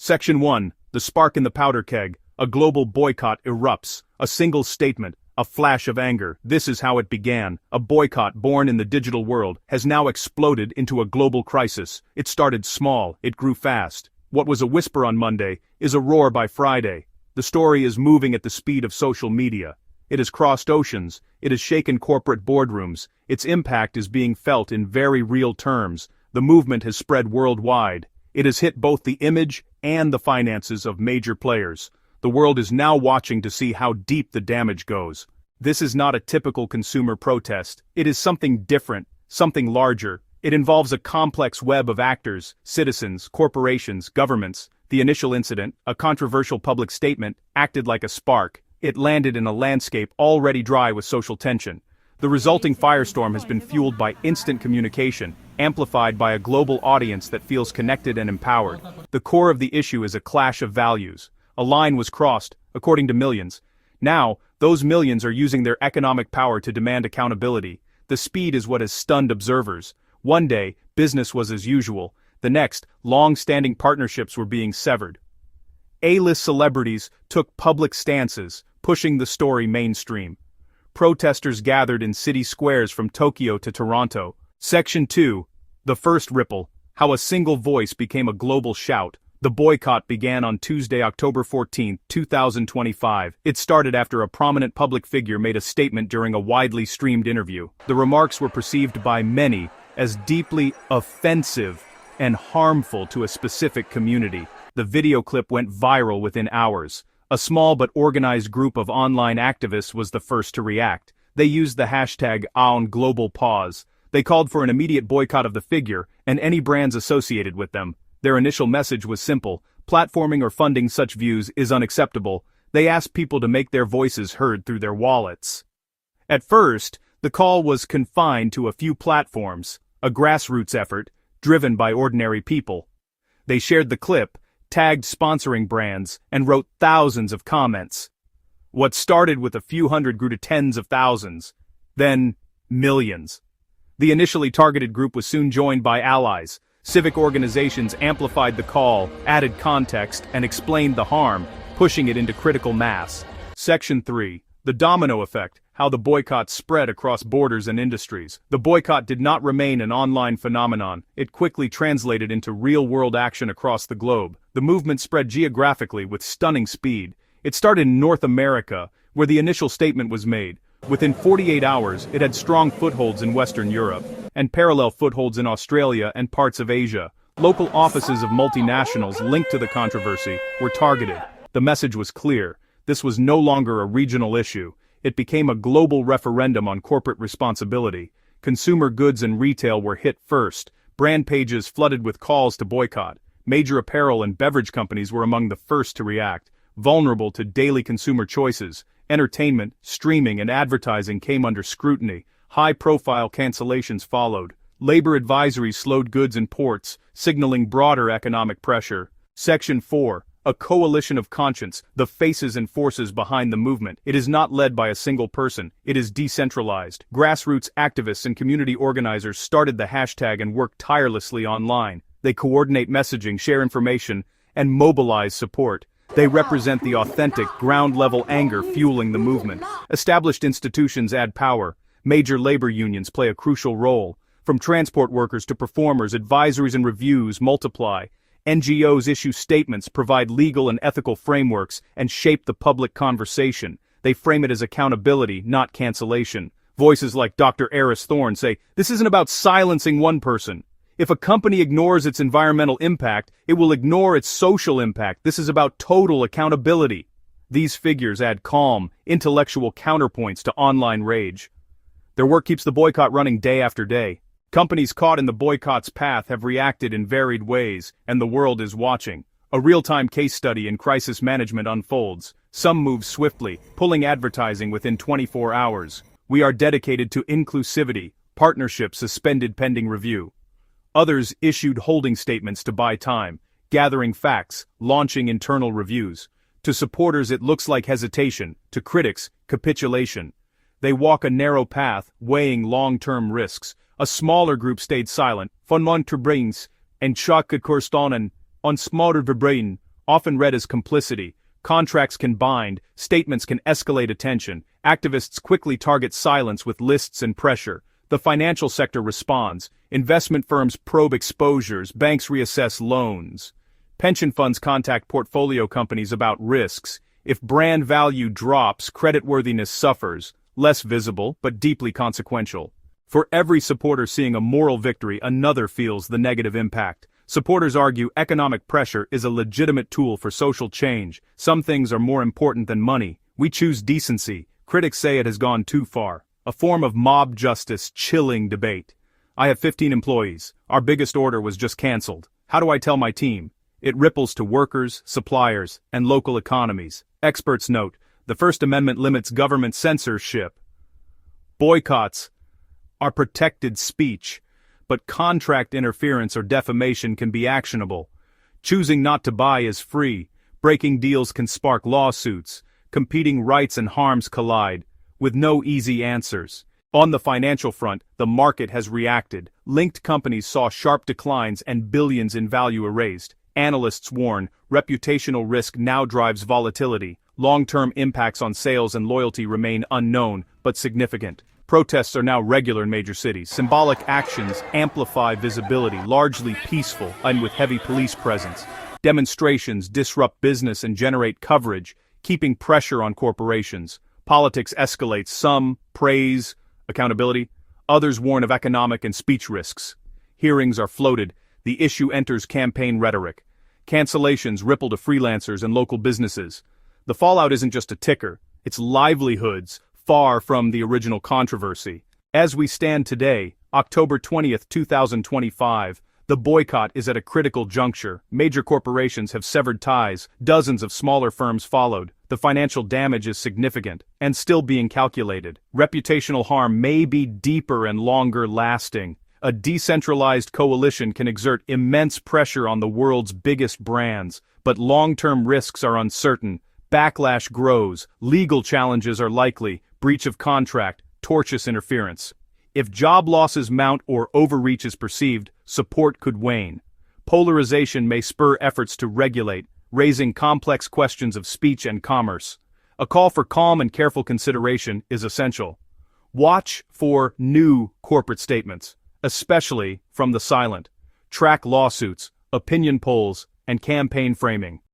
Section 1. The spark in the powder keg. A global boycott erupts. A single statement. A flash of anger. This is how it began. A boycott born in the digital world has now exploded into a global crisis. It started small. It grew fast. What was a whisper on Monday is a roar by Friday. The story is moving at the speed of social media. It has crossed oceans. It has shaken corporate boardrooms. Its impact is being felt in very real terms. The movement has spread worldwide. It has hit both the image and the finances of major players. The world is now watching to see how deep the damage goes. This is not a typical consumer protest. It is something different, something larger. It involves a complex web of actors, citizens, corporations, governments. The initial incident, a controversial public statement, acted like a spark. It landed in a landscape already dry with social tension. The resulting firestorm has been fueled by instant communication, amplified by a global audience that feels connected and empowered. The core of the issue is a clash of values. A line was crossed, according to millions. Now, those millions are using their economic power to demand accountability. The speed is what has stunned observers. One day, business was as usual. The next, long-standing partnerships were being severed. A-list celebrities took public stances, pushing the story mainstream. Protesters gathered in city squares from Tokyo to Toronto. Section 2. The first ripple. How a single voice became a global shout. The boycott began on Tuesday, October 14, 2025. It started after a prominent public figure made a statement during a widely streamed interview. The remarks were perceived by many as deeply offensive and harmful to a specific community. The video clip went viral within hours. A small but organized group of online activists was the first to react. They used the hashtag #OnGlobalPause. They called for an immediate boycott of the figure and any brands associated with them. Their initial message was simple: platforming or funding such views is unacceptable. They asked people to make their voices heard through their wallets. At first, the call was confined to a few platforms, a grassroots effort, driven by ordinary people. They shared the clip, tagged sponsoring brands, and wrote thousands of comments. What started with a few hundred grew to tens of thousands, then millions. The initially targeted group was soon joined by allies. Civic organizations amplified the call, added context, and explained the harm, pushing it into critical mass. Section 3. The domino effect, how the boycott spread across borders and industries. The boycott did not remain an online phenomenon. It quickly translated into real-world action across the globe. The movement spread geographically with stunning speed. It started in North America, where the initial statement was made. Within 48 hours, it had strong footholds in Western Europe, and parallel footholds in Australia and parts of Asia. Local offices of multinationals linked to the controversy were targeted. The message was clear. This was no longer a regional issue. It became a global referendum on corporate responsibility. Consumer goods and retail were hit first. Brand pages flooded with calls to boycott. Major apparel and beverage companies were among the first to react. Vulnerable to daily consumer choices, entertainment, streaming, and advertising came under scrutiny. High-profile cancellations followed. Labor advisories slowed goods in ports, signaling broader economic pressure. Section 4. A coalition of conscience, the faces and forces behind the movement. It is not led by a single person. It is decentralized. Grassroots activists and community organizers started the hashtag and worked tirelessly online. They coordinate messaging, share information, and mobilize support. They represent the authentic, ground-level anger fueling the movement. Established institutions add power. Major labor unions play a crucial role. From transport workers to performers, advisories and reviews multiply. NGOs issue statements, provide legal and ethical frameworks, and shape the public conversation. They frame it as accountability, not cancellation. Voices like Dr. Eris Thorne say, this isn't about silencing one person. If a company ignores its environmental impact, it will ignore its social impact. This is about total accountability. These figures add calm, intellectual counterpoints to online rage. Their work keeps the boycott running day after day. Companies caught in the boycott's path have reacted in varied ways, and the world is watching. A real-time case study in crisis management unfolds. Some move swiftly, pulling advertising within 24 hours. We are dedicated to inclusivity. Partnerships suspended pending review. Others issued holding statements to buy time, gathering facts, launching internal reviews. To supporters it looks like hesitation, to critics, capitulation. They walk a narrow path, weighing long-term risks. A smaller group stayed silent, van Monterbrings, and Chakakurstonen, on smaller verbreen, often read as complicity. Contracts can bind, statements can escalate attention, activists quickly target silence with lists and pressure. The financial sector responds, investment firms probe exposures, banks reassess loans. Pension funds contact portfolio companies about risks. If brand value drops, creditworthiness suffers, less visible but deeply consequential. For every supporter seeing a moral victory, another feels the negative impact. Supporters argue economic pressure is a legitimate tool for social change. Some things are more important than money. We choose decency. Critics say it has gone too far. A form of mob justice, chilling debate. I have 15 employees. Our biggest order was just cancelled. How do I tell my team? It ripples to workers, suppliers, and local economies. Experts note, the First Amendment limits government censorship. Boycotts are protected speech, but contract interference or defamation can be actionable. Choosing not to buy is free. Breaking deals can spark lawsuits. Competing rights and harms collide, with no easy answers. On the financial front, the market has reacted. Linked companies saw sharp declines and billions in value erased. Analysts warn, reputational risk now drives volatility. Long-term impacts on sales and loyalty remain unknown, but significant. Protests are now regular in major cities. Symbolic actions amplify visibility, largely peaceful and with heavy police presence. Demonstrations disrupt business and generate coverage, keeping pressure on corporations. Politics escalates. Some praise accountability, others warn of economic and speech risks. Hearings are floated. The issue enters campaign rhetoric. Cancellations ripple to freelancers and local businesses. The fallout isn't just a ticker, it's livelihoods, far from the original controversy. As we stand today, October 20th, 2025, the boycott is at a critical juncture. Major corporations have severed ties, dozens of smaller firms followed. The financial damage is significant, and still being calculated. Reputational harm may be deeper and longer lasting. A decentralized coalition can exert immense pressure on the world's biggest brands, but long-term risks are uncertain. Backlash grows, legal challenges are likely, breach of contract, tortious interference. If job losses mount or overreach is perceived, support could wane. Polarization may spur efforts to regulate, raising complex questions of speech and commerce. A call for calm and careful consideration is essential. Watch for new corporate statements, especially from the silent. Track lawsuits, opinion polls, and campaign framing.